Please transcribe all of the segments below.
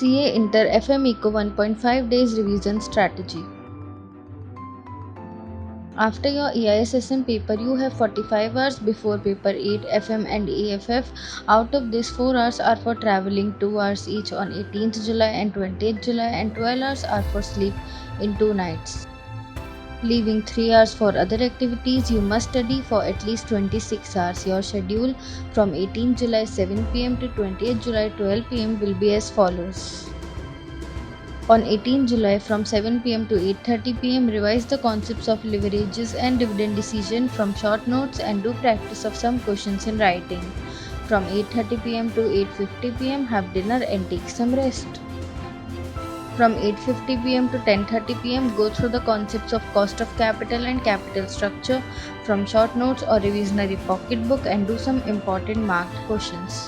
CA Inter FM Eco 1.5 Days Revision Strategy. After your EISSM paper, you have 45 hours before paper 8 FM and AFF. Out of this, 4 hours are for traveling, 2 hours each on 18th July and 20th July, and 12 hours are for sleep in 2 nights. Leaving 3 hours for other activities, you must study for at least 26 hours. Your schedule from 18th July 7 pm to 20th July 12 pm will be as follows. On 18 July from 7 pm to 8:30 pm, revise the concepts of leverages and dividend decision from short notes and do practice of some questions in writing. From 8:30 pm to 8:50 pm, have dinner and take some rest. From 8:50 pm to 10:30 pm, go through the concepts of cost of capital and capital structure from short notes or revisionary pocketbook and do some important marked questions.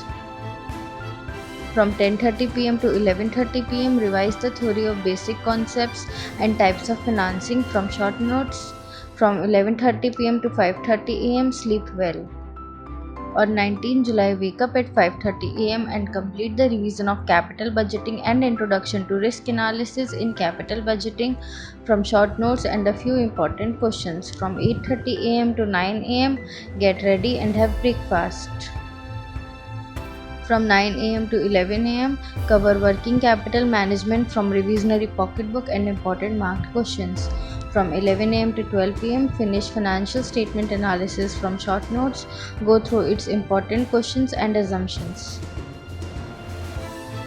From 10:30 pm to 11:30 pm, revise the theory of basic concepts and types of financing from short notes. From 11:30 pm to 5:30 am, sleep well. On 19 July, wake up at 5:30 am and complete the revision of capital budgeting and introduction to risk analysis in capital budgeting from short notes and a few important questions. From 8:30 am to 9 am, get ready and have breakfast. From 9 am to 11 am, cover working capital management from revisionary pocketbook and important marked questions. From 11 am to 12 pm, finish financial statement analysis from short notes, go through its important questions and assumptions.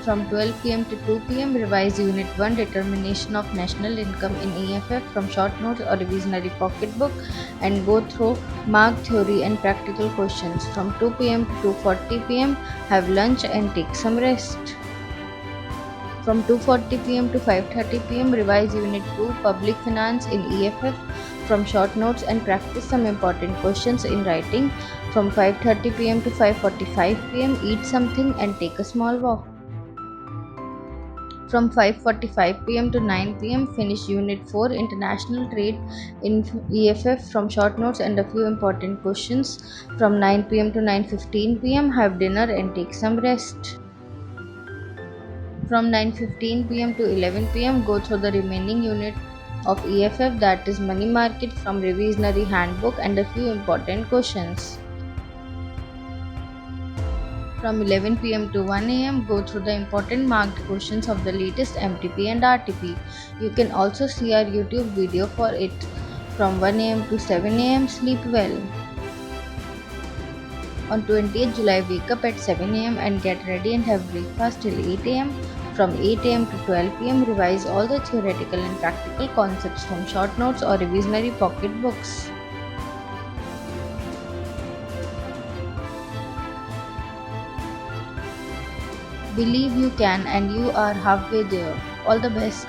From 12 pm to 2 pm, revise Unit 1 Determination of National Income in EFF from short notes or revisionary pocketbook and go through marked theory and practical questions. From 2 pm to 2:40 pm, have lunch and take some rest. From 2:40 pm to 5:30 pm, revise Unit 2 Public Finance in EFF from short notes and practice some important questions in writing. From 5:30 pm to 5:45 pm, eat something and take a small walk. From 5:45 pm to 9 pm, finish Unit 4 International Trade in EFF from short notes and a few important questions. From 9 pm to 9:15 pm, have dinner and take some rest. From 9:15 pm to 11 pm, go through the remaining unit of EFF, that is Money Market from Revisionary Handbook and a few important questions. From 11 pm to 1 am, go through the important marked questions of the latest MTP and RTP. You can also see our YouTube video for it. From 1 am to 7 am, sleep well. On 20th July, wake up at 7 am and get ready and have breakfast till 8 am. From 8 am to 12 pm, revise all the theoretical and practical concepts from short notes or revisionary pocket books. Believe you can and you are halfway there. All the best.